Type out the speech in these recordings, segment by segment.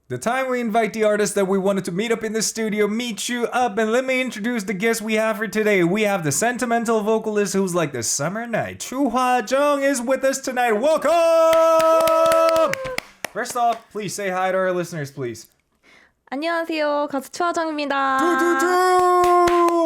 The time we invite the artists that we wanted to meet up in the studio, meet you up, and let me introduce the guest we have for today. We have the sentimental vocalist who's like the summer night. Chu Hwa-jung is with us tonight. Welcome! First off, please say hi to our listeners, please. 안녕하세요. 가수 추하정입니다.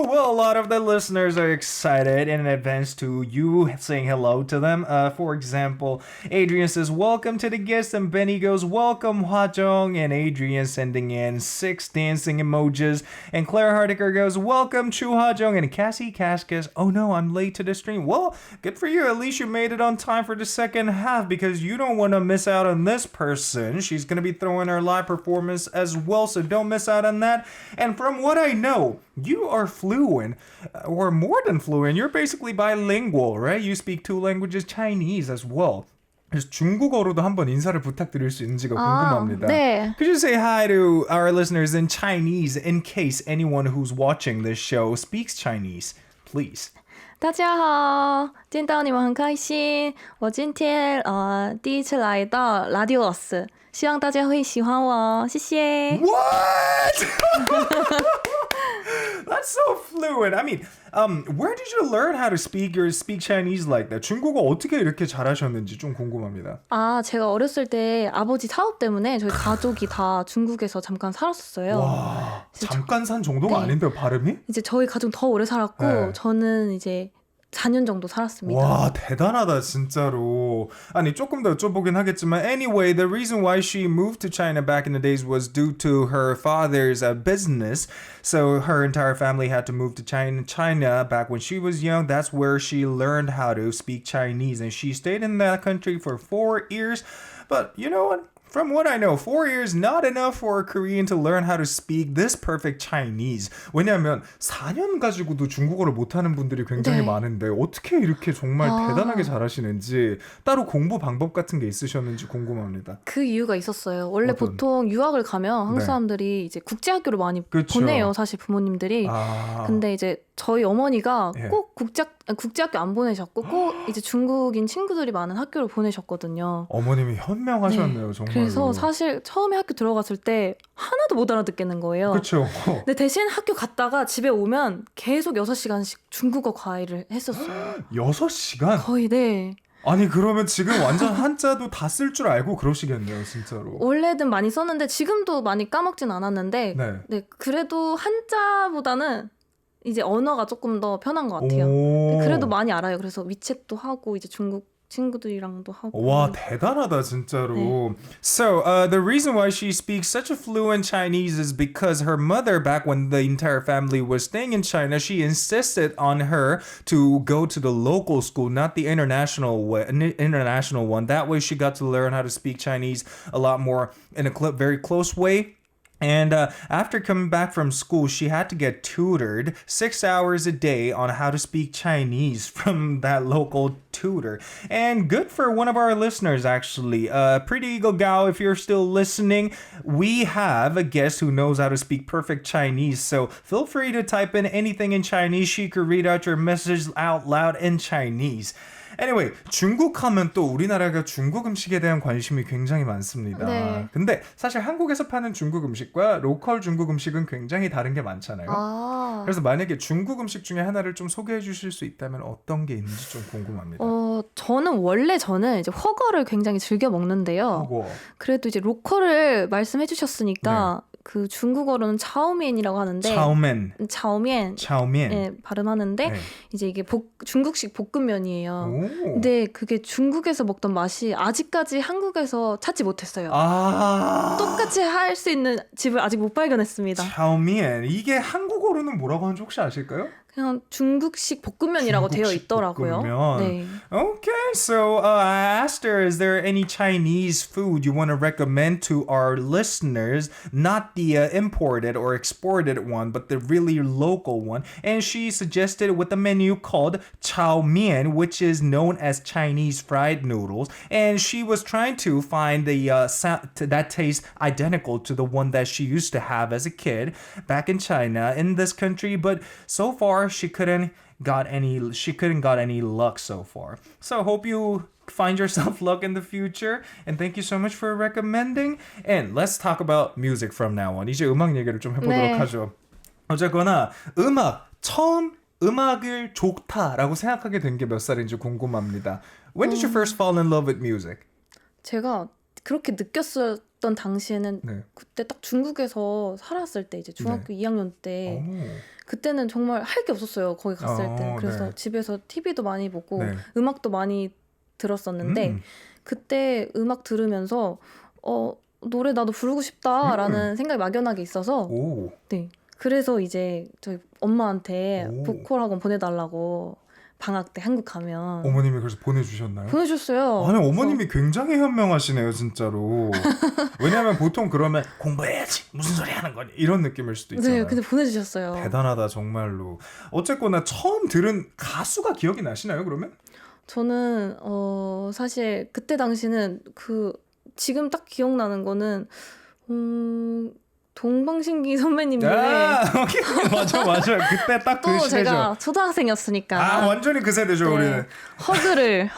Well, a lot of the listeners are excited in advance to you saying hello to them. For example, Adrian says, welcome to the guest, and Benny goes, welcome, Hwa-jung, and Adrian sending in 6 dancing emojis, and Claire Hardiker goes, welcome, Chu Hwa-jung, and Cassie Cascas, oh no, I'm late to the stream. Well, good for you. At least you made it on time for the second half, because you don't want to miss out on this person. She's going to be throwing her live performance as well, so don't miss out on that. And from what I know, you are fluent, or more than fluent. You're basically bilingual, right? You speak 2 languages, Chinese as well. 그래서 중국어로도 한번 인사를 부탁드릴 수 있는지가 궁금합니다. 네. Could you say hi to our listeners in Chinese in case anyone who's watching this show speaks Chinese, please? 大家好，见到你们很开心。我今天第一次来到 Radios， 希望大家会喜欢我，谢谢。 What? That's so fluent. I mean, where did you learn how to speak Chinese like that? 중국어 어떻게 이렇게 잘하셨는지 좀 궁금합니다. 아, 제가 어렸을 때 아버지 사업 때문에 저희 가족이 다 중국에서 잠깐 살았었어요. 와, 잠깐 산 정도가 네. 아닌데요, 발음이? 이제 저희 가족 더 오래 살았고 네. 저는 이제 4년 정도 살았습니다. 와, 대단하다 진짜로. 아니 조금 더 여쭤보긴 하겠지만 anyway, the reason why she moved to China back in the days was due to her father's business. So her entire family had to move to China back when she was young. That's where she learned how to speak Chinese, and she stayed in that country for 4 years. But you know what? From what I know, 4 years not enough for a Korean to learn how to speak this perfect Chinese. 왜냐하면 4년 가지고도 중국어를 못하는 분들이 굉장히 네. 많은데 어떻게 이렇게 정말 대단하게 잘하시는지 따로 공부 방법 같은 게 있으셨는지 궁금합니다. 그 이유가 있었어요. 원래 어떤? 보통 유학을 가면 한국 네. 사람들이 이제 국제학교를 많이 그쵸. 보내요. 사실 부모님들이. 아, 근데 이제 저희 어머니가 예. 꼭 국제학교 안 보내셨고 꼭 이제 중국인 친구들이 많은 학교를 보내셨거든요. 어머님이 현명하셨네요, 정말로. 그래서 사실 처음에 학교 들어갔을 때 하나도 못 알아듣겠는 거예요. 그렇죠. 근데 대신 학교 갔다가 집에 오면 계속 6시간씩 중국어 과외를 했었어요. 6시간? 거의 네. 아니 그러면 지금 완전 한자도 다 쓸 줄 알고 그러시겠네요, 진짜로. 원래는 많이 썼는데 지금도 많이 까먹진 않았는데 네. 네, 그래도 한자보다는 이제 언어가 조금 더 편한 것 같아요. 오. 그래도 많이 알아요. 그래서 위챗도 하고 이제 중국 친구들이랑도 하고. 와, 대단하다 진짜로. 네. So, the reason why she speaks such a fluent Chinese is because her mother, back when the entire family was staying in China, she insisted on her to go to the local school, not the international one. That way, she got to learn how to speak Chinese a lot more in a very close way. And after coming back from school, she had to get tutored 6 hours a day on how to speak Chinese from that local tutor. And good for one of our listeners, actually. Pretty Eagle Gao, if you're still listening, we have a guest who knows how to speak perfect Chinese. So feel free to type in anything in Chinese. She could read out your message out loud in Chinese. Anyway, 중국 하면 또 우리나라가 중국 음식에 대한 관심이 굉장히 많습니다. 네. 근데 사실 한국에서 파는 중국 음식과 로컬 중국 음식은 굉장히 다른 게 많잖아요. 아. 그래서 만약에 중국 음식 중에 하나를 좀 소개해 주실 수 있다면 어떤 게 있는지 좀 궁금합니다. 저는 이제 훠거를 굉장히 즐겨 먹는데요. 하고 그래도 이제 로컬을 말씀해 주셨으니까 그 중국어로는 차오면이라고 하는데 차오멘, 차오면 차오멘. 예, 발음하는데 네. 이제 이게 중국식 볶음면이에요. 오. 근데 그게 중국에서 먹던 맛이 아직까지 한국에서 찾지 못했어요. 아. 똑같이 할 수 있는 집을 아직 못 발견했습니다. 차오멘. 이게 한국어로는 뭐라고 하는지 혹시 아실까요? 그냥 중국식 볶음면이라고 되어 중국식 있더라고요. 볶음면. 네. Okay, so I asked her, is there any Chinese food you want to recommend to our listeners? Not the imported or exported one, but the really local one. And she suggested with a menu called Chow Mein, which is known as Chinese fried noodles. And she was trying to find the that tastes identical to the one that she used to have as a kid back in China, in this country. But so far, she couldn't got any luck so far. So hope you find yourself luck in the future. And thank you so much for recommending. And let's talk about music from now on. 이제 음악 얘기를 좀 해보도록 네. 하죠. 어쨌거나 처음 음악을 좋다라고 생각하게 된 게 몇 살인지 궁금합니다. When did you first fall in love with music? 제가 그렇게 느꼈었던 당시에는 네. 그때 딱 중국에서 살았을 때 이제 중학교 2학년 때 오. 그때는 정말 할 게 없었어요. 거기 갔을 때. 그래서 네. 집에서 TV도 많이 보고 네. 음악도 많이 들었었는데 그때 음악 들으면서 노래 나도 부르고 싶다라는 생각이 막연하게 있어서 오. 네. 그래서 이제 저희 엄마한테 오. 보컬 학원 보내달라고 방학 때 한국 가면 어머님이 그래서 보내주셨나요? 보내줬어요. 아니 어머님이 굉장히 현명하시네요 진짜로. 왜냐하면 보통 그러면 공부해야지 무슨 소리 하는 거니 이런 느낌일 수도 있잖아요. 네, 근데 보내주셨어요. 대단하다 정말로. 어쨌거나 처음 들은 가수가 기억이 나시나요 그러면? 저는 사실 그때 당시는 지금 딱 기억나는 거는 동방신기 선배님 노래. 오케이. 맞아 그때 딱 그 또 시대죠. 제가 초등학생이었으니까. 완전히 그 세대죠 네. 우리는. 허그를.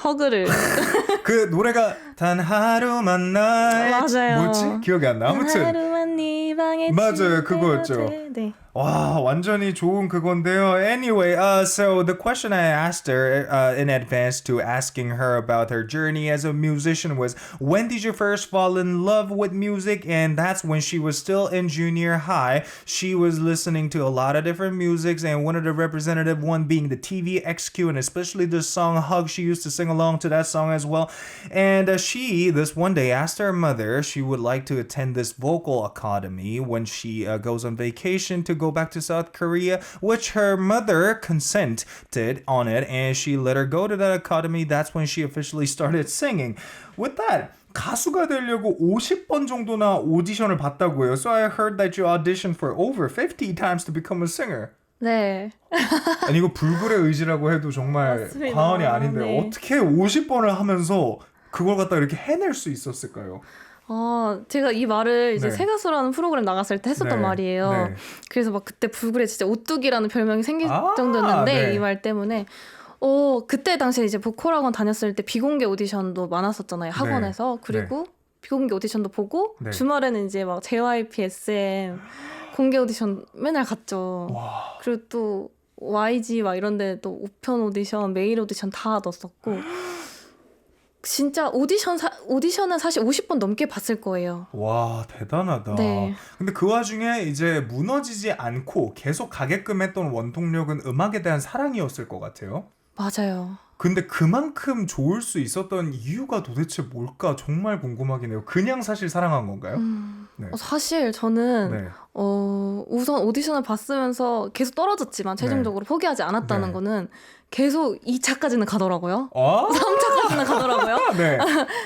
그 노래가 단 하루만 나의 맞아요. 뭐지? 기억이 안 나. 아무튼 하루만 네 방에 맞아요, 그거였죠. 네. 와, 완전히 좋은 그건데요. Anyway, so the question I asked her in advance to asking her about her journey as a musician was, when did you first fall in love with music? And that's when she was still in junior high. She was listening to a lot of different musics, and one of the representative one being the TVXQ, and especially the song Hug. She used to sing along to that song as well. And she, this one day, asked her mother she would like to attend this vocal academy when she goes on vacation to go back to South Korea, which her mother consented on it, and she let her go to that academy. That's when she officially started singing. With that, 가수가 되려고 50번 정도나 오디션을 봤다고 해요. So I heard that you auditioned for over 50 times to become a singer. 네. 아니 이거 불굴의 의지라고 해도 정말 맞습니다. 과언이 아닌데 네. 어떻게 50번을 하면서 그걸 갖다 이렇게 해낼 수 있었을까요? 제가 이 말을 이제 네. 새가수라는 프로그램 나갔을 때 했었던 네. 말이에요. 네. 그래서 막 그때 불굴에 진짜 오뚜기라는 별명이 생길 아, 정도였는데 네. 이 말 때문에 그때 당시에 이제 보컬 학원 다녔을 때 비공개 오디션도 많았었잖아요. 학원에서. 그리고 비공개 오디션도 보고 네. 주말에는 이제 막 JYP, SM 공개 오디션 맨날 갔죠. 와. 그리고 또 YG 막 이런 데 또 우편 오디션, 메일 오디션 다 넣었었고 진짜 오디션은 사실 50번 넘게 봤을 거예요. 와 대단하다. 네. 근데 그 와중에 이제 무너지지 않고 계속 가게끔 했던 원동력은 음악에 대한 사랑이었을 것 같아요. 맞아요. 근데 그만큼 좋을 수 있었던 이유가 도대체 뭘까 정말 궁금하긴 해요. 그냥 사실 사랑한 건가요? 네. 사실 저는 네. 우선 오디션을 봤으면서 계속 떨어졌지만 최종적으로 포기하지 않았다는 네. 거는 계속 2차까지는 가더라고요. 아 3차까지는 가더라고요. 네.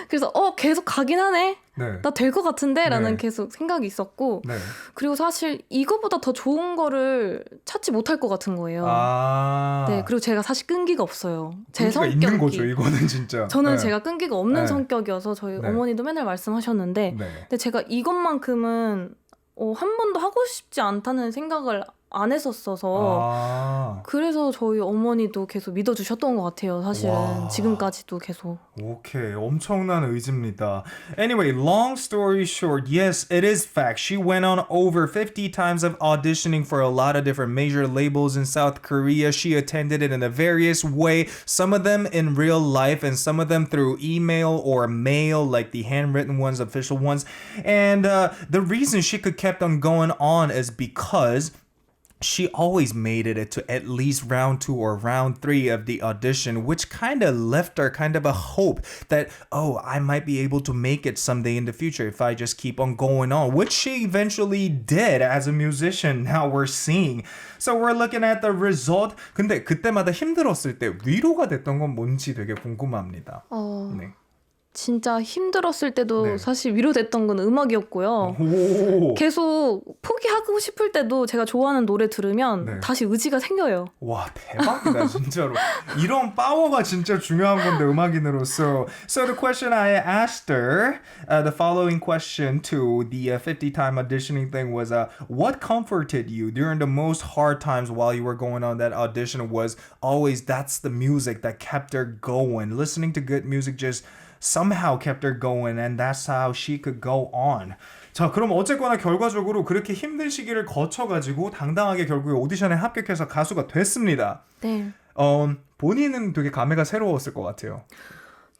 그래서 계속 가긴 하네. 네. 나 될 것 같은데? 라는 네. 계속 생각이 있었고 네. 그리고 사실 이거보다 더 좋은 거를 찾지 못할 것 같은 거예요. 아. 네, 그리고 제가 사실 끈기가 없어요. 제 끈기가 성격이. 있는 거죠, 이거는 진짜. 저는 네. 제가 끈기가 없는 네. 성격이어서 저희 네. 어머니도 맨날 말씀하셨는데 네. 근데 제가 이것만큼은 한 번도 하고 싶지 않다는 생각을 안 했었어서 아. 그래서 저희 어머니도 계속 믿어주셨던 것 같아요. 사실은 와. 지금까지도 계속. 오케이, 엄청난 의지입니다. Anyway, long story short, yes, it is fact. She went on over 50 times of auditioning for a lot of different major labels in South Korea. She attended it in a various way, some of them in real life and some of them through email or mail, like the handwritten ones, official ones. And the reason she could kept on going on is because she always made it to at least round 2 or round 3 of the audition, which kind of left her kind of a hope that, I might be able to make it someday in the future if I just keep on going on, which she eventually did as a musician. Now we're seeing. So we're looking at the result. 근데 그때마다 힘들었을 때 위로가 됐던 건 뭔지 되게 궁금합니다. 네. 진짜 힘들었을 때도 네. 사실 위로됐던 건 음악이었고요. 오. 계속 포기하고 싶을 때도 제가 좋아하는 노래 들으면 네. 다시 의지가 생겨요. 와 대박이다 진짜로. 이런 파워가 진짜 중요한 건데 음악인으로서. So the question I asked her, the following question to the 50-time auditioning thing was, what comforted you during the most hard times while you were going on that audition was always that's the music that kept her going. Listening to good music just somehow kept her going and that's how she could go on. 자, 그럼 어쨌거나 결과적으로 그렇게 힘든 시기를 거쳐가지고 당당하게 결국에 오디션에 합격해서 가수가 됐습니다. 네. 본인은 되게 감회가 새로웠을 것 같아요.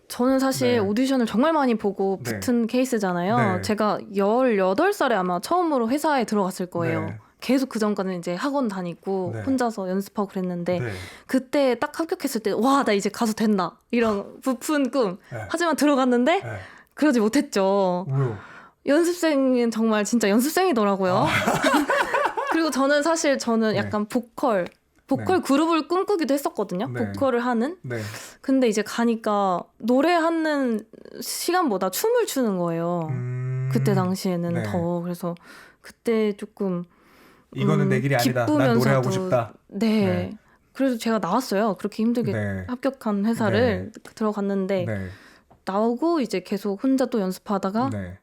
저는 사실 네. 오디션을 정말 많이 보고 네. 붙은 케이스잖아요. 네. 제가 18살에 아마 처음으로 회사에 들어갔을 거예요. 네. 계속 그 전까지는 이제 학원 다니고 네. 혼자서 연습하고 그랬는데 네. 그때 딱 합격했을 때 와, 나 이제 가수 된다. 이런 부푼 꿈. 네. 하지만 들어갔는데 네. 그러지 못했죠. 왜요? 연습생은 정말 진짜 연습생이더라고요. 그리고 저는 네. 약간 보컬 네. 그룹을 꿈꾸기도 했었거든요. 네. 보컬을 하는. 네. 근데 이제 가니까 노래하는 시간보다 춤을 추는 거예요. 그때 당시에는 네. 더. 그래서 그때 조금 이거는 내 길이 아니다. 난 노래하고 싶다. 네. 네. 그래서 제가 나왔어요. 그렇게 힘들게 네. 합격한 회사를 들어갔는데 네. 나오고 이제 계속 혼자 또 연습하다가 네.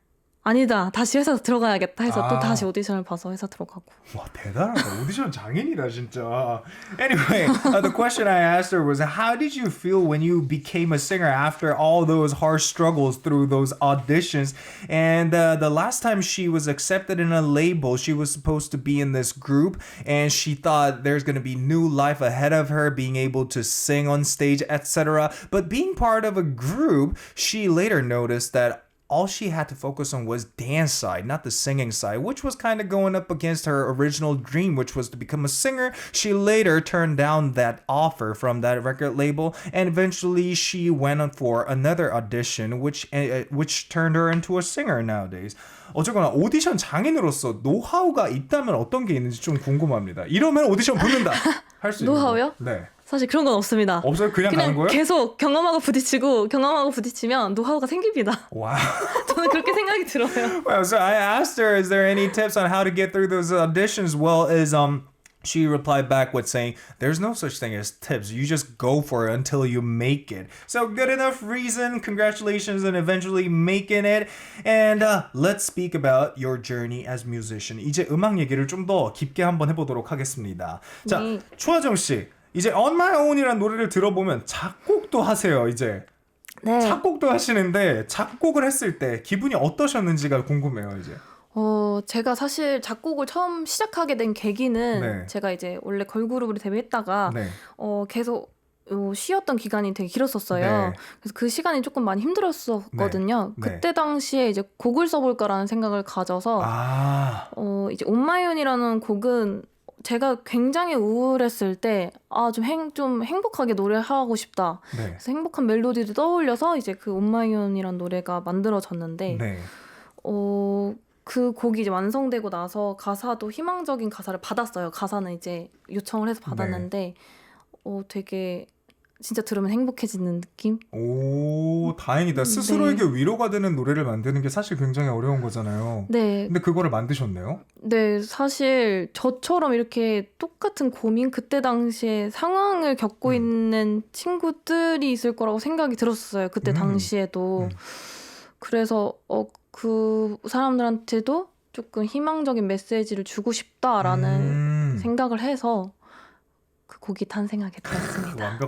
아니다. 다시 회사 들어가야겠다 해서 또 아. 다시 오디션을 봐서 회사 들어가고. 와 대단하다. 오디션 장인이다 진짜. Anyway, the question I asked her was, how did you feel when you became a singer after all those hard struggles through those auditions? And the last time she was accepted in a label, she was supposed to be in this group, and she thought there's going to be new life ahead of her, being able to sing on stage, etc. But being part of a group, she later noticed that all she had to focus on was dance side, not the singing side, which was kind of going up against her original dream, which was to become a singer. She later turned down that offer from that record label, and eventually she went on for another audition, which turned her into a singer nowadays. 어쨌거나 오디션 장인으로서 노하우가 있다면 어떤 게 있는지 좀 궁금합니다. 이러면 오디션 붙는다. 할 수 있는 노하우요? 거. 네. 사실 그런 건 없습니다. 없어요? 그냥 가는 거예요? 계속 경험하고 부딪히면 노하우가 생깁니다. 와우. 저는 그렇게 생각이 들어요. Well, so I asked her, is there any tips on how to get through those auditions? Well, she replied back with saying, there's no such thing as tips. You just go for it until you make it. So good enough reason. Congratulations on eventually making it. And let's speak about your journey as musician. 이제 음악 얘기를 좀 더 깊게 한번 해보도록 하겠습니다. 자, 네. 추하정 씨. 이제 On My Own이라는 노래를 들어보면 작곡도 하세요, 이제. 네. 작곡도 하시는데 작곡을 했을 때 기분이 어떠셨는지가 궁금해요, 이제. 제가 사실 작곡을 처음 시작하게 된 계기는 네. 제가 이제 원래 걸그룹으로 데뷔했다가 네. 계속 쉬었던 기간이 되게 길었었어요. 네. 그래서 그 시간이 조금 많이 힘들었었거든요. 네. 그때 당시에 이제 곡을 써볼까라는 생각을 가져서 아, 이제 온마이온이라는 곡은 제가 굉장히 우울했을 때 좀 행복하게 노래하고 싶다. 네. 그래서 행복한 멜로디를 떠올려서 이제 그 온마이온이라는 노래가 만들어졌는데 네. 그 곡이 이제 완성되고 나서 가사도 희망적인 가사를 받았어요. 가사는 이제 요청을 해서 받았는데 되게 진짜 들으면 행복해지는 느낌? 오, 다행이다. 스스로에게 위로가 되는 노래를 만드는 게 사실 굉장히 어려운 거잖아요. 네. 근데 그거를 만드셨네요? 네, 사실 저처럼 이렇게 똑같은 고민, 그때 당시에 상황을 겪고 있는 친구들이 있을 거라고 생각이 들었어요. 그때 당시에도. 그래서 그 사람들한테도 조금 희망적인 메시지를 주고 싶다라는 생각을 해서 그 곡이 탄생하게 되었습니다.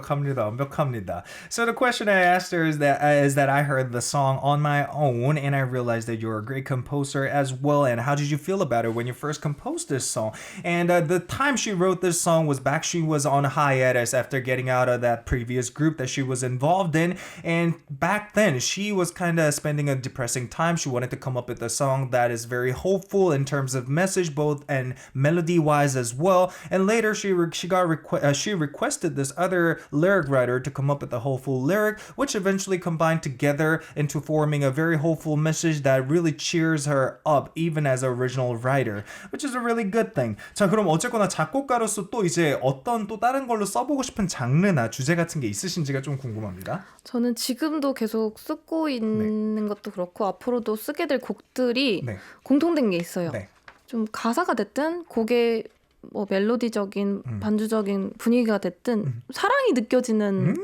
완벽합니다. So the question I asked her is that I heard the song On My Own and I realized that you're a great composer as well. And how did you feel about it when you first composed this song? And the time she wrote this song was back she was on hiatus after getting out of that previous group that she was involved in. And back then she was kind of spending a depressing time. She wanted to come up with a song that is very hopeful in terms of message both and melody wise as well. And later she got she requested this other lyric writer to come up with a hopeful lyric, which eventually combined together into forming a very hopeful message that really cheers her up, even as an original writer, which is a really good thing. 자, 그럼 어쨌거나 작곡가로서 또 이제 어떤 또 다른 걸로 써보고 싶은 장르나 주제 같은 게 있으신지가 좀 궁금합니다. 저는 지금도 계속 쓰고 있는 것도 그렇고 앞으로도 쓰게 될 곡들이 네. 공통된 게 있어요. 네. 좀 가사가 됐든 곡의 뭐 멜로디적인 반주적인 분위기가 됐든 사랑이 느껴지는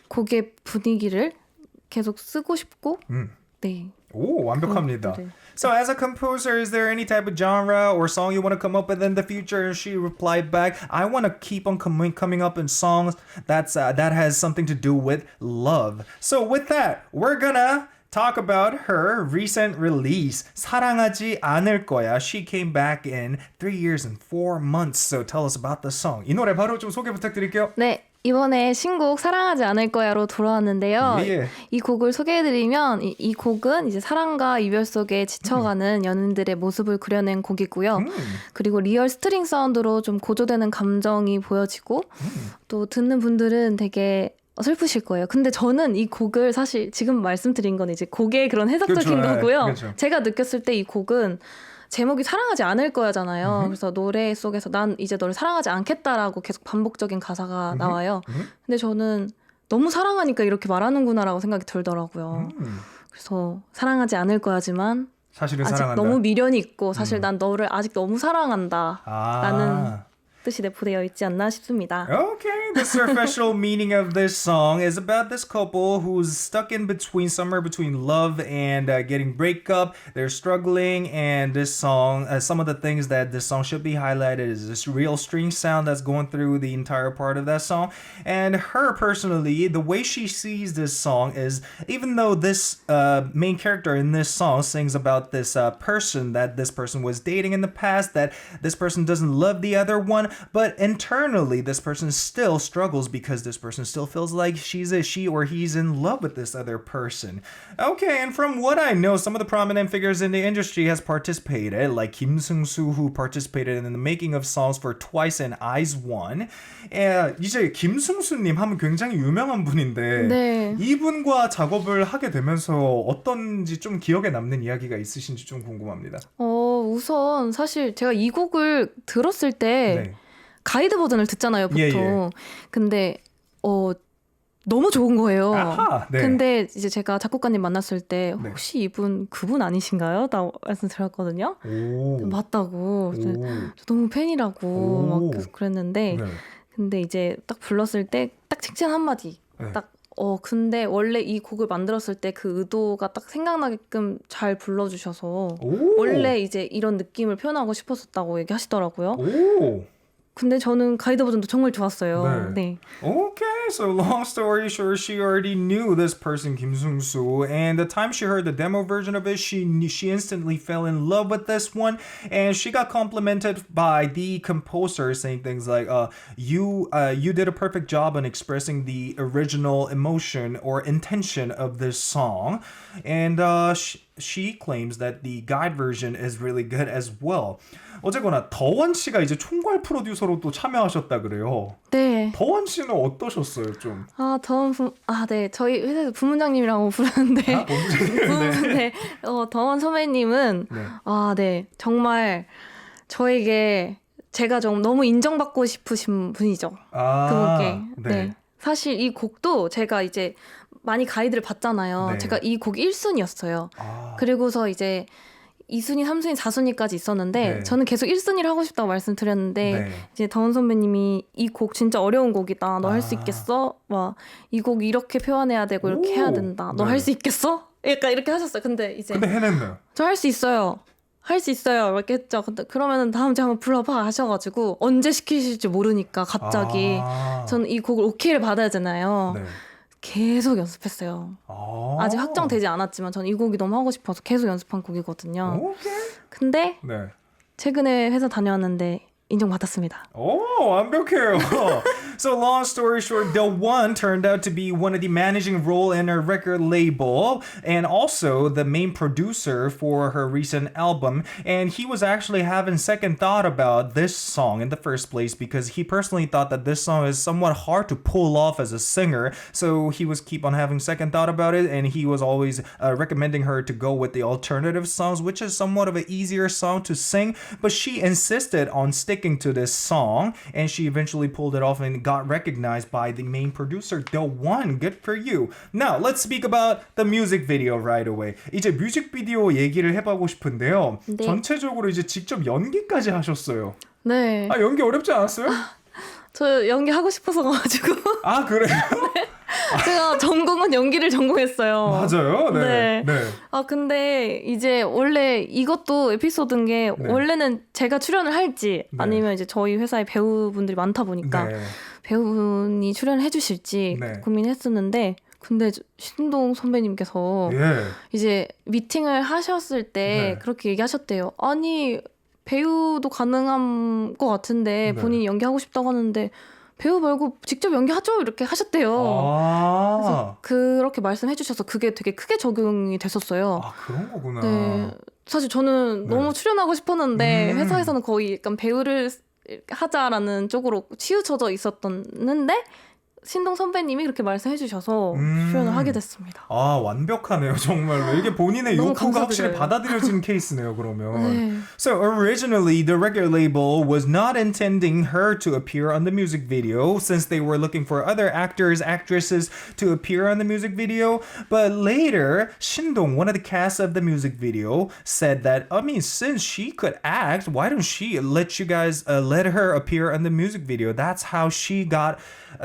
곡의 분위기를 계속 쓰고 싶고 네. 오, 완벽합니다. 네. So as a composer, is there any type of genre or song you want to come up with in the future? And she replied back, I want to keep on coming up in songs that has something to do with love. So with that, we're gonna talk about her recent release, 사랑하지 않을 거야. She came back in 3 years and 4 months. So tell us about the song. 이 노래 바로 좀 소개 부탁드릴게요. 네. 이번에 신곡 사랑하지 않을 거야로 돌아왔는데요. 예. 이 곡을 소개해드리면 이 곡은 이제 사랑과 이별 속에 지쳐가는 연인들의 모습을 그려낸 곡이고요. 그리고 리얼 스트링 사운드로 좀 고조되는 감정이 보여지고 또 듣는 분들은 되게 슬프실 거예요. 근데 저는 이 곡을 사실 지금 말씀드린 건 이제 곡의 그런 해석적인 그렇죠. 거고요. 그렇죠. 제가 느꼈을 때 이 곡은 제목이 사랑하지 않을 거야잖아요. 그래서 노래 속에서 난 이제 너를 사랑하지 않겠다라고 계속 반복적인 가사가 나와요. 근데 저는 너무 사랑하니까 이렇게 말하는구나라고 생각이 들더라고요. 그래서 사랑하지 않을 거야지만 사실은 아직 사랑한다. 너무 미련이 있고 사실 난 너를 아직 너무 사랑한다 라는 뜻이 내포되어 있지 않나 싶습니다. Okay, the superficial meaning of this song is about this couple who's stuck in between, somewhere between love and getting breakup. They're struggling, and this song, some of the things that this song should be highlighted is this real string sound that's going through the entire part of that song. And her personally, the way she sees this song is, even though this main character in this song sings about this person that this person was dating in the past, that this person doesn't love the other one, but internally this person still struggles because this person still feels like she or he's in love with this other person. Okay, and from what I know, some of the prominent figures in the industry has participated, like Kim Seung-soo, who participated in the making of songs for Twice and Eyes One. 이제 김승수님 하면 굉장히 유명한 분인데 네. 이분과 작업을 하게 되면서 어떤지 좀 기억에 남는 이야기가 있으신지 좀 궁금합니다. 우선 사실 제가 이 곡을 들었을 때 네. 가이드 버전을 듣잖아요, 보통. 예. 근데 너무 좋은 거예요. 아하, 네. 근데 이제 제가 작곡가님 만났을 때 네. 혹시 이분 그분 아니신가요? 나 말씀드렸거든요. 오. 맞다고. 그래서 오. 저 너무 팬이라고 오. 막 계속 그랬는데 네. 근데 이제 딱 불렀을 때 딱 칭찬 한마디. 네. 딱 근데 원래 이 곡을 만들었을 때 그 의도가 딱 생각나게끔 잘 불러주셔서 오. 원래 이제 이런 느낌을 표현하고 싶었었다고 얘기하시더라고요. 오. 근데 저는 가이드 버전도 정말 좋았어요. 네. Okay, so long story short, she already knew this person, Kim Seung-soo, and the time she heard the demo version of it, she instantly fell in love with this one, and she got complimented by the composer, saying things like, you did a perfect job on expressing the original emotion or intention of this song, and she claims that the guide version is really good as well. 어쨌거나 더원 씨가 이제 총괄 프로듀서로 또 참여하셨다 그래요. 네. 더원 씨는 어떠셨어요, 좀? 네. 저희 회사에서 부문장님이라고 부르는데. 네. 더원 선배님은 네. 네. 정말 저에게 제가 좀 너무 인정받고 싶으신 분이죠. 그분께. 네. 사실 이 곡도 제가 이제 많이 가이드를 봤잖아요. 네. 제가 이 곡이 1순위였어요. 그리고서 이제 2순위, 3순위, 4순위까지 있었는데 네. 저는 계속 1순위를 하고 싶다고 말씀드렸는데 네. 이제 더원 선배님이 이 곡 진짜 어려운 곡이다. 너 할 수 있겠어? 막 이 곡 이렇게 표현해야 되고 이렇게 해야 된다. 너 네. 할 수 있겠어? 약간 이렇게 하셨어요. 근데 해냈네요. 저 할 수 있어요. 할 수 있어요. 이렇게 했죠. 근데 그러면은 다음 주에 한번 불러봐 하셔가지고 언제 시키실지 모르니까 갑자기 저는 이 곡을 오케이를 받아야 되잖아요. 네. 계속 연습했어요. 아직 확정되지 않았지만 저는 이 곡이 너무 하고 싶어서 계속 연습한 곡이거든요. 오케이. 근데 네. 최근에 회사 다녀왔는데 인정받았습니다. 오, 완벽해요. So long story short, The One turned out to be one of the managing role in her record label and also the main producer for her recent album. And he was actually having second thought about this song in the first place because he personally thought that this song is somewhat hard to pull off as a singer. So he was keep on having second thought about it, and he was always recommending her to go with the alternative songs, which is somewhat of an easier song to sing. But she insisted on sticking to this song, and she eventually pulled it off and got recognized by the main producer, The One. Good for you. Now, let's speak about the music video right away. 이제 뮤직비디오 얘기를 해보고 싶은데요. 네. 전체적으로 이제 직접 연기까지 하셨어요. 네. 아, 연기 어렵지 않았어요? 저 연기 하고 싶어서 가지고 아, 그래요? 제가 전공은 연기를 전공했어요. 맞아요. 네. 네. 아 근데 이제 원래 이것도 에피소드인 게 네. 원래는 제가 출연을 할지 네. 아니면 이제 저희 회사에 배우분들이 많다 보니까 네. 배우분이 출연을 해주실지 네. 고민했었는데 근데 신동 선배님께서 예. 이제 미팅을 하셨을 때 네. 그렇게 얘기하셨대요. 아니 배우도 가능한 것 같은데 네. 본인이 연기하고 싶다고 하는데 배우 말고 직접 연기하죠 이렇게 하셨대요. 아. 그래서 그렇게 말씀해 주셔서 그게 되게 크게 적용이 됐었어요. 아, 그런 거구나. 네. 사실 저는 네. 너무 출연하고 싶었는데 음. 회사에서는 거의 약간 배우를 하자라는 쪽으로 치우쳐져 있었는데 신동 선배님이 그렇게 말씀해 주셔서 출연을 하게 됐습니다. 아, 완벽하네요, 정말로. 이게 본인의 너무 욕구가 확실히 감사드려요. 받아들여진 케이스네요, 그러면. 네. So originally, the record label was not intending her to appear on the music video since they were looking for other actors, actresses to appear on the music video. But later, Shindong, one of the cast of the music video, said that, I mean, since she could act, why don't she let you guys let her appear on the music video? That's how she got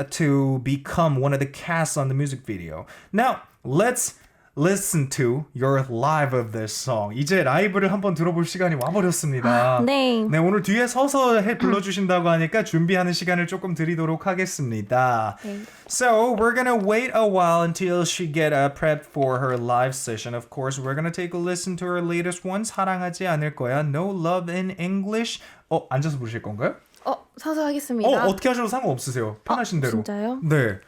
to become one of the casts on the music video. Now, let's listen to your live of this song. 이제 라이브를 한번 들어볼 시간이 와버렸습니다. 네. 네, 오늘 뒤에 서서 불러주신다고 하니까 준비하는 시간을 조금 드리도록 하겠습니다. 네. So we're gonna wait a while until she get prepped for her live session. Of course, we're gonna take a listen to her latest one. 사랑하지 않을 거야. No Love in English. 앉아서 부르실 건가요? 서서 하겠습니다. 어떻게 하셔도 상관없으세요. 편하신 대로. 진짜요? 네.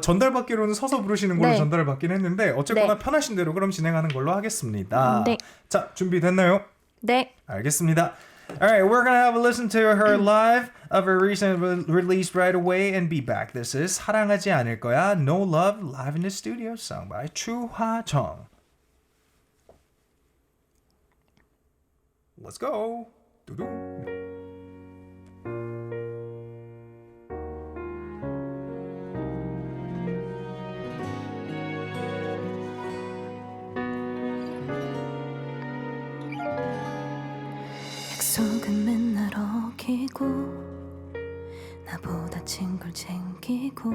전달받기로는 서서 부르시는 걸로 네. 전달을 받긴 했는데 어쨌거나 네. 편하신 대로 그럼 진행하는 걸로 하겠습니다. 네. 자, 준비됐나요? 네. 알겠습니다. Alright, we're gonna have a listen to her live of her recent release right away and be back. This is 사랑하지 않을 거야, No Love, live in the studio, sung by 추화정. Let's go. 두둥. 약속은 맨날 어기고 나보다 친구를 챙기고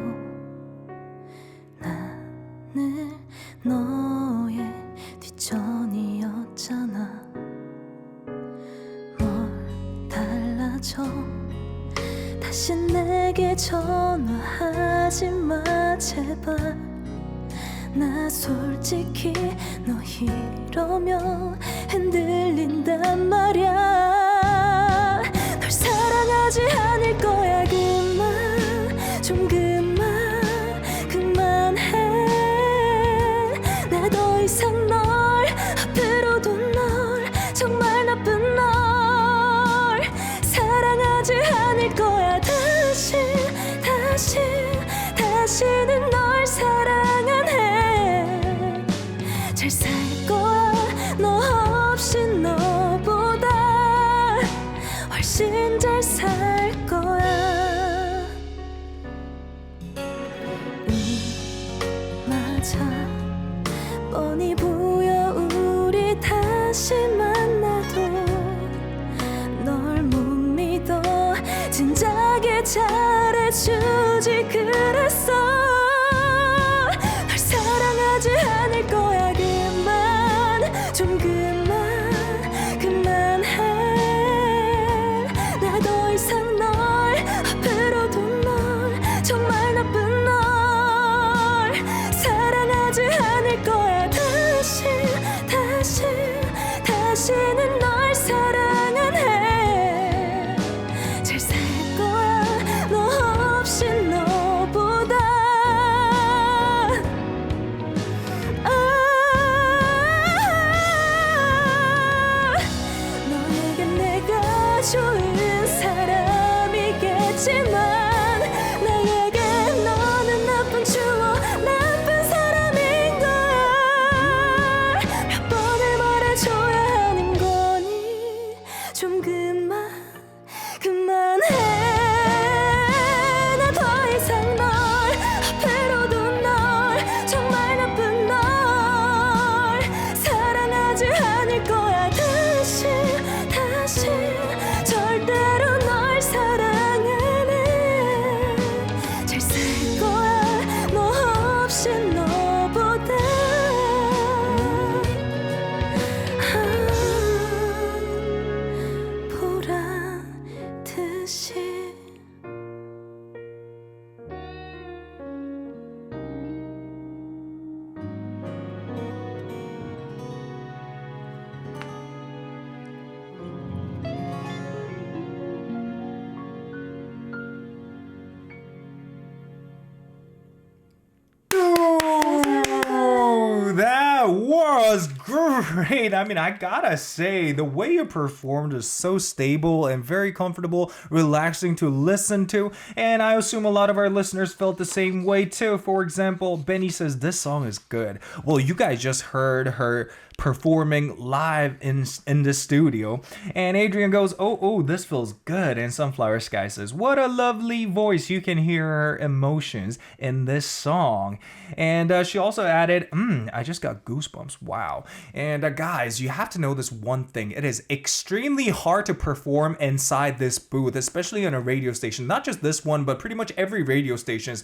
나는 너의 뒷전이었잖아. 뭘 달라져 다시 내게 전화하지 마 제발. 나 솔직히 너 이러면 흔들린단 말야. 널 사랑하지 않을 거야. 그만 좀 그만해. 나 더 이상 널 앞으로도 널 정말 나쁜 널 사랑하지 않을 거야. 다시는 널 사랑 안 해. 잘 살 거야. 너 없이 너보다 훨씬 잘 살 거야. 맞아 뻔히 보여 우리 다시 만나도 널 못 믿어. 진작에 잘해주지 그랬어. 널 사랑하지 않을 거야. 그만 좀 그만해. 나 더 이상 널 앞으로도 널 정말 나쁜 널 사랑하지 않을 거야. 다시는 널 사랑 안 해. 잘 살 거야. 너 없이 좋은 사람이겠지만 나에게 너는 나쁜 추억 나쁜 사람인 거야 몇 번을 말해줘야 하는 거니 좀 그만해 나 더 이상 널 앞으로도 널 정말 나쁜 널 사랑하지 않을 거야 다시 절대로 널 사랑하네 잘 살 거야 너 없이 너보다 보라듯이 Ooh, that was great. I mean, I gotta say, the way you performed is so stable and very comfortable, relaxing to listen to. And I assume a lot of our listeners felt the same way too. For example, Benny says this song is good. Well, you guys just heard her performing live in the studio. And Adrian goes, oh, this feels good. And Sunflower Sky says, what a lovely voice. You can hear her emotions in this song. And she also added, I just got goosebumps. Wow. And guys, you have to know this one thing. It is extremely hard to perform inside this booth, especially on a radio station. Not just this one, but pretty much every radio stations.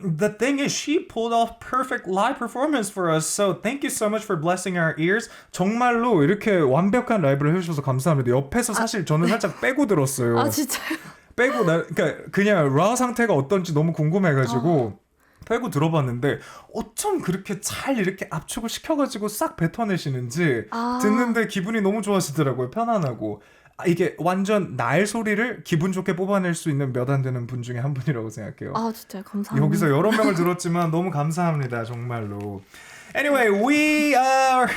The thing is, she pulled off perfect live performance for us. So thank you so much for blessing our ears. 정말로 이렇게 완벽한 라이브를 해주셔서 감사합니다. 옆에서 사실 저는 살짝 빼고 들었어요. 아 진짜요? 빼고 그러니까 그냥 라 상태가 어떤지 너무 궁금해가지고 빼고 들어봤는데 어쩜 그렇게 잘 이렇게 압축을 시켜가지고 싹 뱉어내시는지 듣는데 기분이 너무 좋아지더라고요. 편안하고. 이게 완전 날 소리를 기분 좋게 뽑아낼 수 있는 몇 안 되는 분 중에 한 분이라고 생각해요. 아 진짜 감사합니다. 여기서 여러 명을 들었지만 너무 감사합니다. 정말로. Anyway, we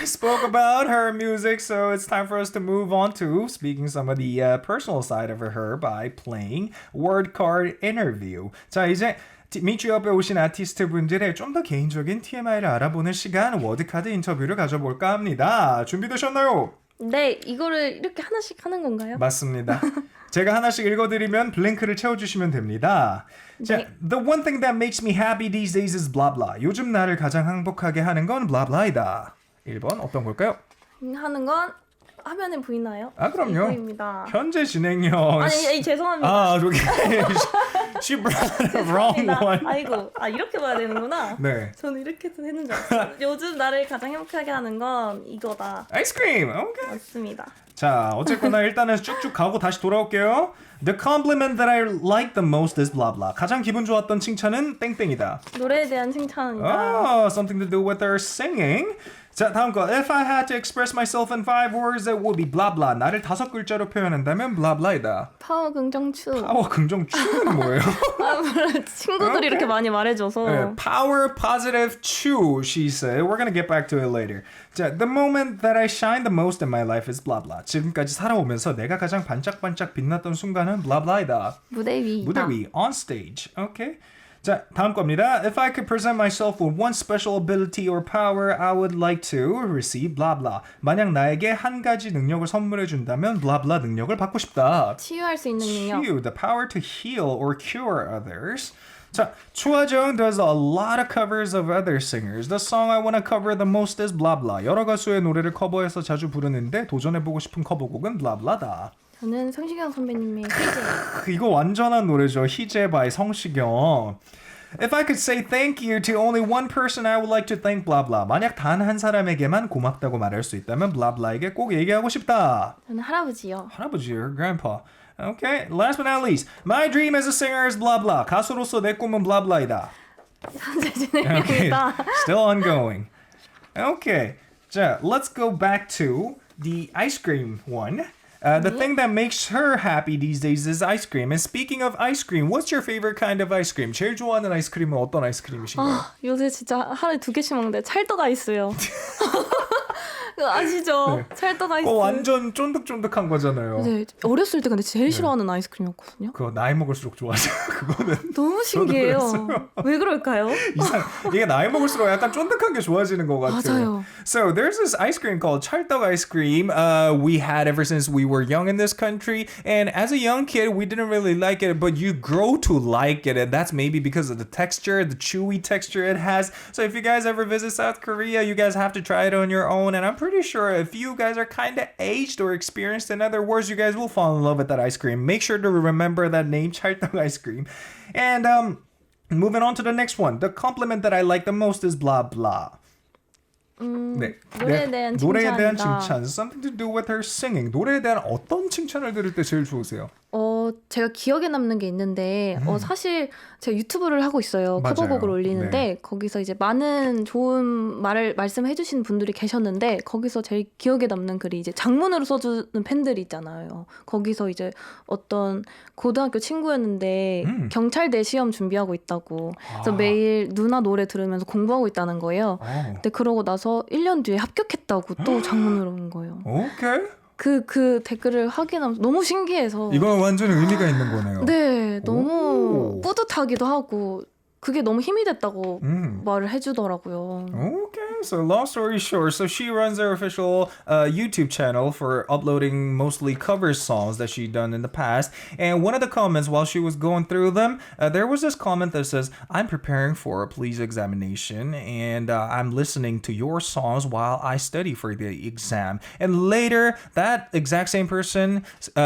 spoke about her music, so it's time for us to move on to speaking some of the personal side of her by playing word card interview. 자, 이제 미주 옆에 오신 아티스트 분들의 좀 더 개인적인 TMI를 알아보는 시간 워드카드 인터뷰를 가져볼까 합니다. 준비되셨나요? 네, 이거를 이렇게 하나씩 하는 건가요? 맞습니다. 제가 하나씩 읽어드리면 블랭크를 채워주시면 됩니다. 자, 네. The one thing that makes me happy these days is blah blah. 요즘 나를 가장 행복하게 하는 건 blah blah이다. 1번 어떤 걸까요? 하는 건 화면에 보이나요? 아, 그럼요. 보입니다. 현재 진행형. 아니, 죄송합니다. 아, 저기 she brought the wrong one. 아이고, 이렇게 봐야 되는구나. 네. 저는 이렇게 해서 했는 줄 알았어요. 요즘 나를 가장 행복하게 하는 건 이거다. 아이스크림. 오케이. 맞습니다. 자, 어쨌거나 일단은 쭉쭉 가고 다시 돌아올게요. The compliment that I like the most is blah blah. 가장 기분 좋았던 칭찬은 땡땡이다. 노래에 대한 칭찬입니다. Oh, something to do with her singing. 자, 다음 거. If I had to express myself in 5 words, it would be blah blah. 나를 5글자로 표현한다면 blah blah이다. 파워 긍정추. 파워 긍정 추는 뭐예요? 친구들이 이렇게 많이 말해줘서. 네, power positive chu, she said. We're gonna get back to it later. 자, the moment that I shine the most in my life is blah blah. 지금까지 살아오면서 내가 가장 반짝반짝 빛났던 순간은 blah blah이다. 무대 위. 무대 위, on stage. Okay. 자, 다음 겁니다. If I could present myself with one special ability or power, I would like to receive blah blah. 만약 나에게 한 가지 능력을 선물해 준다면 blah blah 능력을 받고 싶다. 치유할 수 있는 능력. 치유, the power to heal or cure others. 자, 추하정 does a lot of covers of other singers. The song I want to cover the most is blah blah. 여러 가수의 노래를 커버해서 자주 부르는데 도전해보고 싶은 커버곡은 blah blah다. 저는 성시경 선배님의 희재. 이거 완전한 노래죠. 희재 by 성시경. If I could say thank you to only one person, I would like to thank blah blah. 만약 단 한 사람에게만 고맙다고 말할 수 있다면 blah blah에게 꼭 얘기하고 싶다. 저는 할아버지요. 할아버지요, grandpa. Okay, last but not least, my dream as a singer is blah blah. 가수로서 내 꿈은 blah blah이다. 현재 Okay, 진행입니다. still ongoing. Okay, 자, let's go back to the ice cream one. The thing that makes her happy these days is ice cream. And speaking of ice cream, what's your favorite kind of ice cream? 제일 좋아하는 아이스크림은 어떤 아이스크림이신가요? 요새 진짜 하루에 2개씩 먹는데 찰떡 아이스요. 그거 아시죠? 네. 찰떡 아이스. 완전 쫀득쫀득한 거잖아요. 네, 어렸을 때 근데 제일 싫어하는 아이스크림이었거든요. 그거 나이 먹을수록 좋아하죠. 그거는 너무 신기해요. 그랬어요. 왜 그럴까요? 이게 나이 먹을수록 약간 쫀득한 게 좋아지는 것 같아요. 맞아요. So there's this ice cream called 찰떡 ice cream. We had ever since we were young in this country, and as a young kid, we didn't really like it, but you grow to like it, and that's maybe because of the texture, the chewy texture it has. So if you guys ever visit South Korea, you guys have to try it on your own, and I'm pretty sure if you guys are kind of aged or experienced, in other words, you guys will fall in love with that ice cream. Make sure to remember that name, 찰떡 ice cream. And moving on to the next one. The compliment that I like the most is blah blah. 네. 노래에 대한 노래에 대한 칭찬이다. 칭찬. Something to do with her singing. 노래에 대한 어떤 칭찬을 들을 때 제일 좋으세요? 제가 기억에 남는 게 있는데, 사실 제가 유튜브를 하고 있어요. 맞아요. 커버곡을 올리는데, 네. 거기서 이제 많은 좋은 말씀해주신 분들이 계셨는데, 거기서 제일 기억에 남는 글이 이제 장문으로 써주는 팬들이 있잖아요. 거기서 이제 어떤 고등학교 친구였는데, 경찰대 시험 준비하고 있다고. 그래서 매일 누나 노래 들으면서 공부하고 있다는 거예요. 근데 그러고 나서 1년 뒤에 합격했다고 또 장문으로 온 거예요. 오케이. 그 댓글을 확인하면서 너무 신기해서. 이건 완전 의미가 있는 거네요. 네, 너무 오. 뿌듯하기도 하고 그게 너무 힘이 됐다고 말을 해주더라고요. Okay, so long story short, so she runs her official YouTube channel for uploading mostly cover songs that she'd done in the past. And one of the comments while she was going through them, there was this comment that says, I'm preparing for a police examination and I'm listening to your songs while I study for the exam. And later, that exact same person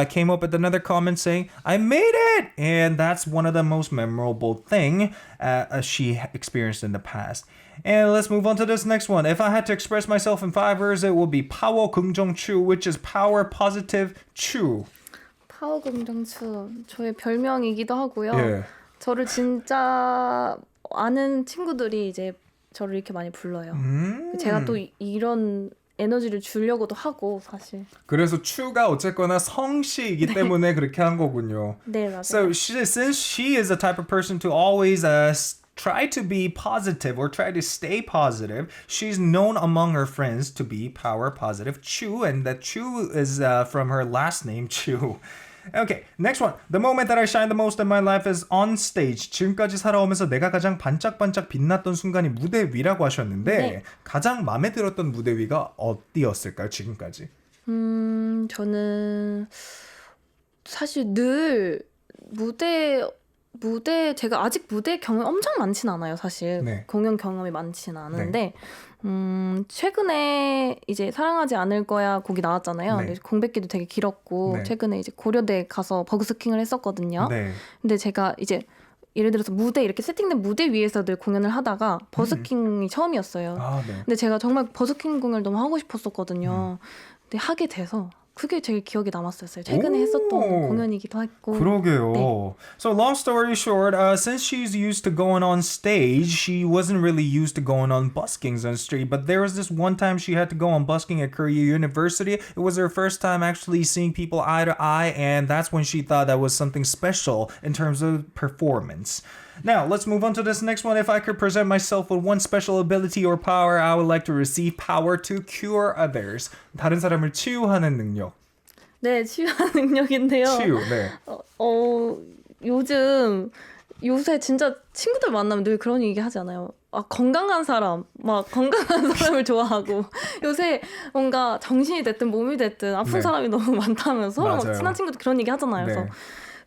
came up with another comment saying, I made it! And that's one of the most memorable thing she experienced in the past. And let's move on to this next one. If I had to express myself in 5 words, it would be 파워 긍정추, which is power positive 추. 파워 긍정추 저의 별명이기도 하고요. 예. 저를 진짜 아는 친구들이 이제 저를 이렇게 많이 불러요. 제가 또 이런 에너지를 주려고도 하고 사실. 그래서 추가 어쨌거나 성씨이기 때문에 그렇게 한 거군요. 네, 맞아요. So since she is the type of person to always try to be positive or try to stay positive, she's known among her friends to be power positive Chu, and that Chu is from her last name Chu. Okay, next one. The moment that I shine the most in my life is on stage. 지금까지 살아오면서 내가 가장 반짝반짝 빛났던 순간이 무대 위라고 하셨는데 네. 가장 마음에 들었던 무대 위가 어디였을까요, 지금까지? 저는 사실 늘 무대 제가 아직 무대 경험이 엄청 많진 않아요, 사실. 네. 공연 경험이 많진 않은데 최근에 이제 사랑하지 않을 거야 곡이 나왔잖아요. 네. 근데 공백기도 되게 길었고 네. 최근에 이제 고려대 가서 버스킹을 했었거든요. 네. 근데 제가 이제 예를 들어서 무대 이렇게 세팅된 무대 위에서 늘 공연을 하다가 버스킹이 처음이었어요. 아, 네. 근데 제가 정말 버스킹 공연을 너무 하고 싶었었거든요. 근데 하게 돼서 그게 제일 기억에 남았어요. 최근에 했었던 공연이기도 했고. 그러게요. 네. So long story short, since she's used to going on stage, she wasn't really used to going on buskings on street. But there was this one time she had to go on busking at Korea University. It was her first time actually seeing people eye to eye, and that's when she thought that was something special in terms of performance. Now, let's move on to this next one. If I could present myself with one special ability or power, I would like to receive power to cure others. 다른 사람을 치유하는 능력. 네, 치유하는 능력인데요. 치유, 네. 요새 진짜 친구들 만나면 늘 그런 얘기 하잖아요. 건강한 사람, 막 건강한 사람을 좋아하고 요새 뭔가 정신이 됐든 몸이 됐든 아픈 네. 사람이 너무 많다면서 맞아요. 친한 친구들 그런 얘기 하잖아요. 네. 그래서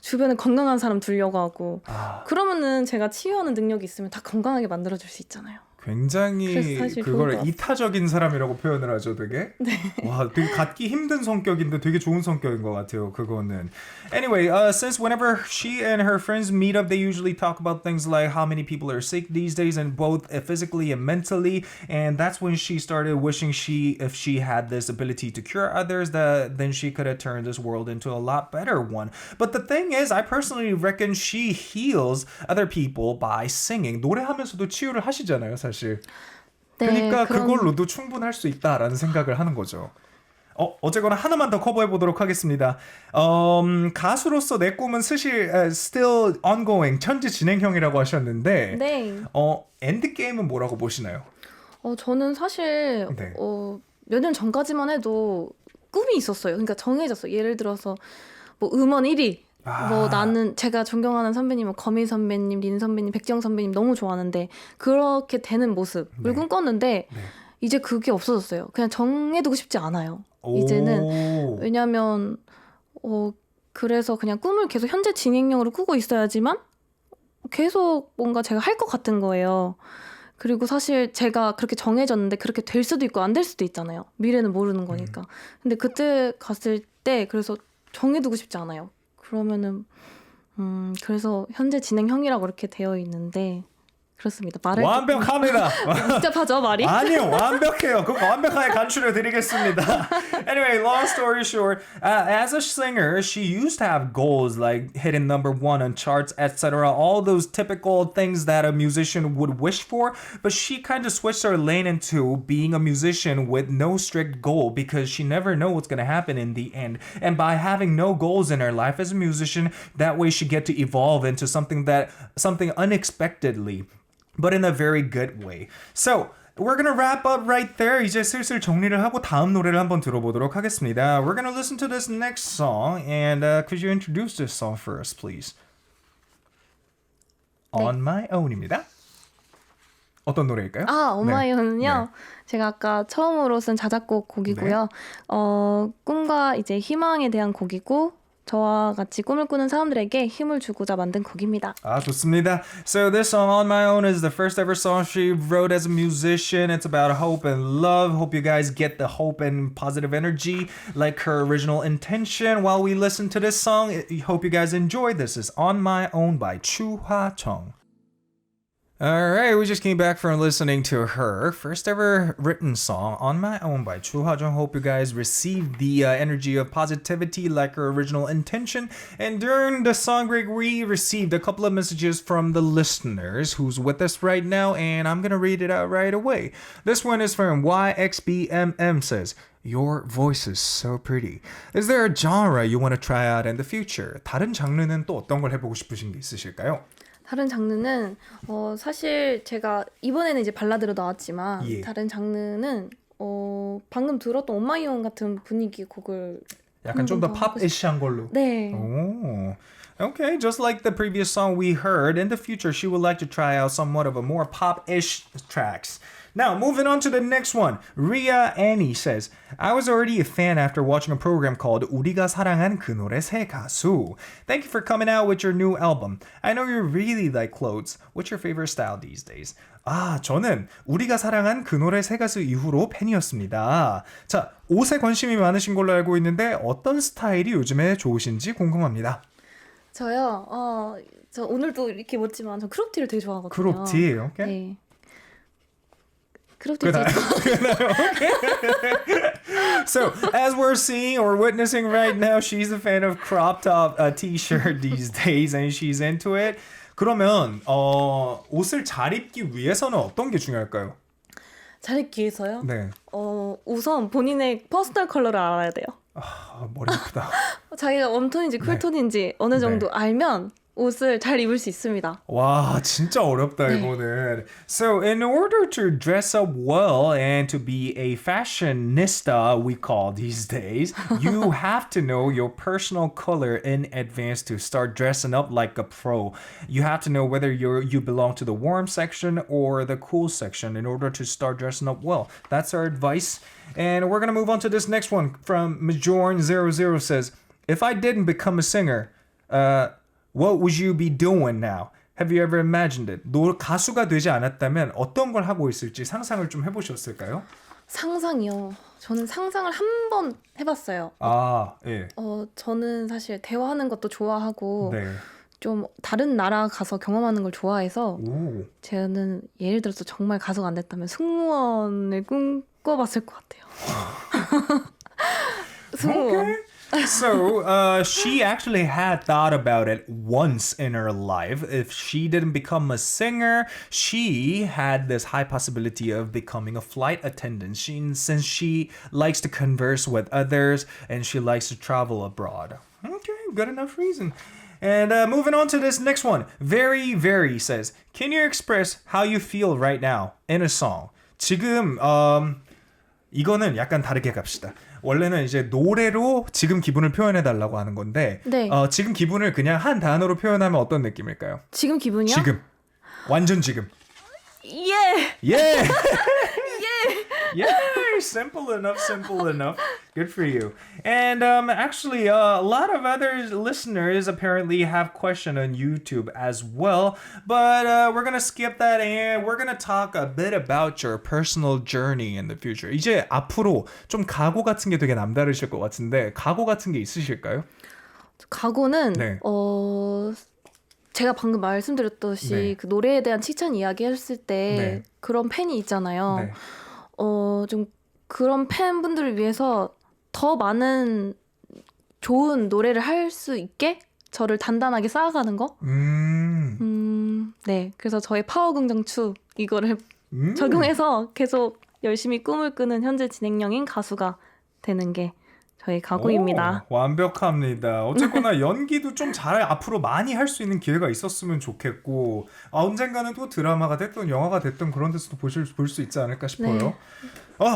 주변에 건강한 사람 두려고 하고 그러면은 제가 치유하는 능력이 있으면 다 건강하게 만들어줄 수 있잖아요. 굉장히 그래서 사실 좋은 그걸 것 같아요. 이타적인 사람이라고 표현을 하죠, 되게. 네. 와, 되게 갖기 힘든 성격인데 되게 좋은 성격인 것 같아요, 그거는. Anyway, since whenever she and her friends meet up, they usually talk about things like how many people are sick these days, and both physically and mentally. And that's when she started wishing if she had this ability to cure others, that then she could have turned this world into a lot better one. But the thing is, I personally reckon she heals other people by singing. 노래하면서도 치유를 하시잖아요, 사실. 네, 그러니까 그런- 그걸로도 충분할 수 있다라는 생각을 하는 거죠. 어쨌거나 하나만 더 커버해 보도록 하겠습니다. 가수로서 내 꿈은 사실 still ongoing, 현재 진행형이라고 하셨는데 네. 엔드게임은 뭐라고 보시나요? 저는 사실 네. 몇 년 전까지만 해도 꿈이 있었어요. 그러니까 정해졌어요. 예를 들어서 뭐 음원 1위. 뭐 나는 제가 존경하는 선배님은 거미 선배님, 린 선배님, 백지영 선배님 너무 좋아하는데 그렇게 되는 모습을 네. 꿈꿨는데 네. 이제 그게 없어졌어요. 그냥 정해두고 싶지 않아요. 오. 이제는 왜냐면 그래서 그냥 꿈을 계속 현재 진행형으로 꾸고 있어야지만 계속 뭔가 제가 할 것 같은 거예요. 그리고 사실 제가 그렇게 정해졌는데 그렇게 될 수도 있고 안 될 수도 있잖아요. 미래는 모르는 거니까. 근데 그때 갔을 때 그래서 정해두고 싶지 않아요. 그러면은 그래서 현재 진행형이라고 이렇게 되어 있는데 그렇습니다. 말할 완벽합니다. 복잡하죠 말이? 아니요, 완벽해요. 그거 완벽하게 간추려 드리겠습니다. Anyway, long story short, as a singer, she used to have goals like hitting number one on charts, etc. All those typical things that a musician would wish for. But she kind of switched her lane into being a musician with no strict goal because she never knows what's going to happen in the end. And by having no goals in her life as a musician, that way she get to evolve into something unexpectedly. But in a very good way. So, we're gonna wrap up right there. 이제 슬슬 정리를 하고 다음 노래를 한번 들어보도록 하겠습니다. We're gonna listen to this next song, and could you introduce this song first, please? 네. On My Own입니다. 어떤 노래일까요? On My Own은요. 네. 제가 아까 처음으로 쓴 자작곡 곡이고요. 꿈과 이제 희망에 대한 곡이고 저와 같이 꿈을 꾸는 사람들에게 힘을 주고자 만든 곡입니다. 좋습니다. So this song On My Own is the first ever song she wrote as a musician. It's about hope and love. Hope you guys get the hope and positive energy like her original intention. While we listen to this song, hope you guys enjoy. This is On My Own by Chu Ha Chung. Alright, we just came back from listening to her first ever written song, On My Own by Chu Ha-jung. Hope you guys received the energy of positivity like her original intention. And during the song break, we received a couple of messages from the listeners who's with us right now, and I'm gonna read it out right away. This one is from YXBMM says, Your voice is so pretty. Is there a genre you want to try out in the future? 다른 장르는 또 어떤 걸 해보고 싶으신 게 있으실까요? 다른 장르는 사실 제가 이번에는 이제 발라드로 나왔지만 예. 다른 장르는 방금 들었던 On My Own 같은 분위기 곡을 약간 좀 더 팝이시한 걸로. 네. Oh. Okay, just like the previous song we heard, in the future she would like to try out somewhat of a more pop-ish tracks. Now, moving on to the next one. Ria Annie says, I was already a fan after watching a program called 우리가 사랑한 그 노래 새 가수. Thank you for coming out with your new album. I know you really like clothes. What's your favorite style these days? 저는 우리가 사랑한 그 노래 새 가수 이후로 팬이었습니다. 자, 옷에 관심이 많으신 걸로 알고 있는데 어떤 스타일이 요즘에 좋으신지 궁금합니다. 저요. 저 오늘도 이렇게 입었지만 저 크롭티를 되게 좋아하거든요. 크롭티, 오케이. 네. 크롭티 So, as we're seeing or witnessing right now, she's a fan of crop top t-shirt these days and she's into it. 그러면 옷을 잘 입기 위해서는 어떤 게 중요할까요? 잘 입기 위해서요? 네. 우선 본인의 퍼스널 컬러를 알아야 돼요. 머리 아프다. 자기가 웜톤인지 쿨톤인지 어느 정도 알면 옷을 잘 입을 수 있습니다. 와, 진짜 어렵다 이거는. So, in order to dress up well and to be a fashionista, we call these days, you have to know your personal color in advance to start dressing up like a pro. You have to know whether you belong to the warm section or the cool section in order to start dressing up well. That's our advice. And we're going to move on to this next one from Majorn00 says, If I didn't become a singer, what would you be doing now? Have you ever imagined it? 가수가 되지 않았다면 어떤 걸 하고 있을지 상상을 좀 해보셨을까요? 상상이요. 저는 상상을 한 번 해봤어요. 예. 저는 사실 대화하는 것도 좋아하고 네. 좀 다른 나라 가서 경험하는 걸 좋아해서 오. 저는 예를 들어서 정말 가수가 안 됐다면 승무원을 꿈꿔봤을 것 같아요. 승무원. Okay. So, she actually had thought about it once in her life. If she didn't become a singer, she had this high possibility of becoming a flight attendant. Since she likes to converse with others and she likes to travel abroad. Okay, good enough reason. And moving on to this next one. Very, very says, Can you express how you feel right now in a song? 지금 이거는 약간 다르게 갑시다. 원래는 이제 노래로 지금 기분을 표현해 달라고 하는 건데 네. 지금 기분을 그냥 한 단어로 표현하면 어떤 느낌일까요? 지금 기분이요? 지금. 완전 지금. 예. Yeah. Yeah, simple enough, simple enough. Good for you. And actually, a lot of other listeners apparently have question on YouTube as well. But we're gonna skip that and we're gonna talk a bit about your personal journey in the future. 이제 앞으로 좀 각오 같은 게 되게 남다르실 것 같은데 각오 같은 게 있으실까요? 각오는 네. 제가 방금 말씀드렸듯이 네. 그 노래에 대한 칭찬 이야기 했을 때 네. 그런 팬이 있잖아요. 네. 좀 그런 팬분들을 위해서 더 많은 좋은 노래를 할 수 있게 저를 단단하게 쌓아가는 거? 네. 그래서 저의 파워 긍정추 이거를 적용해서 계속 열심히 꿈을 꾸는 현재 진행형인 가수가 되는 게 저희 각오입니다. 오, 완벽합니다. 어쨌거나 연기도 좀 잘 앞으로 많이 할 수 있는 기회가 있었으면 좋겠고 언젠가는 또 드라마가 됐든 영화가 됐든 그런 데서도 볼 수 있지 않을까 싶어요. 네.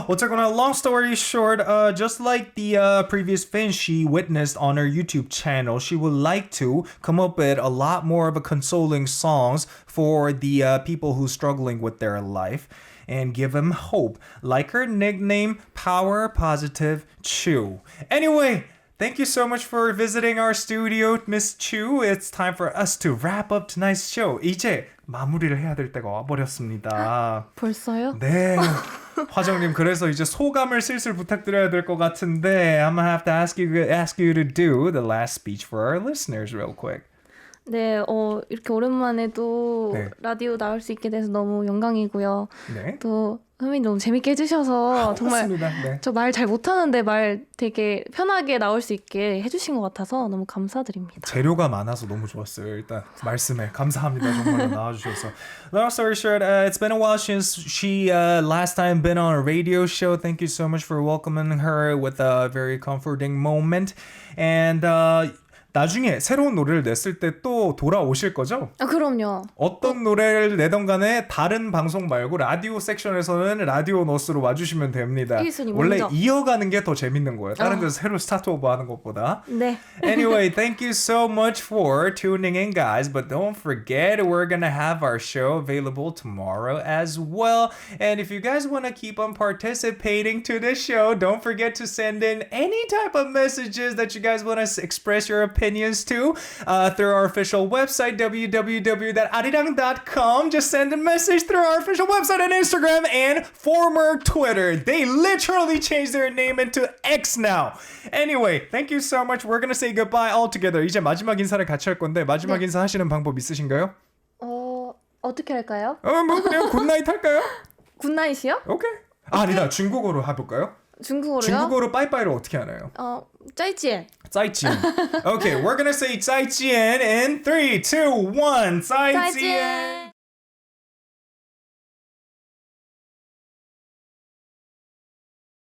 어쨌거나 long story short, just like the previous fan she witnessed on her YouTube channel, she would like to come up with a lot more of a consoling songs for the people who's struggling with their life. And give them hope. Like her nickname, Power Positive Chu. Anyway, thank you so much for visiting our studio, Miss Chu. It's time for us to wrap up tonight's show. 이제 마무리를 해야 될 때가 와버렸습니다. 벌써요? 네. 화정님, 그래서 이제 소감을 슬슬 부탁드려야 될 것 같은데 I'm gonna have to ask you to do the last speech for our listeners real quick. 네, 이렇게 오랜만에 또 네. 라디오 나올 수 있게 돼서 너무 영광이고요. 네. 또 선배님 너무 재밌게 해주셔서 정말 고맙습니다. 네. 저 말 잘 못하는데 말 되게 편하게 나올 수 있게 해주신 것 같아서 너무 감사드립니다. 재료가 많아서 너무 좋았어요. 일단 말씀에 감사합니다. 정말로 나와주셔서. Long story short, it's been a while since she last time been on a radio show. Thank you so much for welcoming her with a very comforting moment. And 나중에 새로운 노래를 냈을 때 또 돌아오실 거죠? 아, 그럼요. 어떤 노래를 내던 간에 다른 방송 말고 라디오 섹션에서는 라디오 너스로 와주시면 됩니다. 1순위 원래 먼저. 이어가는 게 더 재밌는 거예요. 다른 데서 새로 스타트 오버 하는 것보다. 네. Anyway, thank you so much for tuning in, guys. But don't forget, we're gonna have our show available tomorrow as well. And if you guys want to keep on participating to this show, don't forget to send in any type of messages that you guys want to express your opinions to through our official website, www.arirang.com. Just send a message through our official website and Instagram and former Twitter. They literally changed their name into X now. Anyway, thank you so much. We're gonna say goodbye all together. 이제 마지막 인사를 같이 할 건데 마지막 인사 하시는 방법 있으신가요? 어떻게 할까요? 뭐 그냥 굿나잇 할까요? 굿나잇이요? 오케이. 아니다. 중국어로 해볼까요? 중국어로요? 중국어로 빠이빠이를 어떻게 하나요? 짜이지엔. 再见. Okay, we're gonna say 再见 in 3, 2, 1. 再见.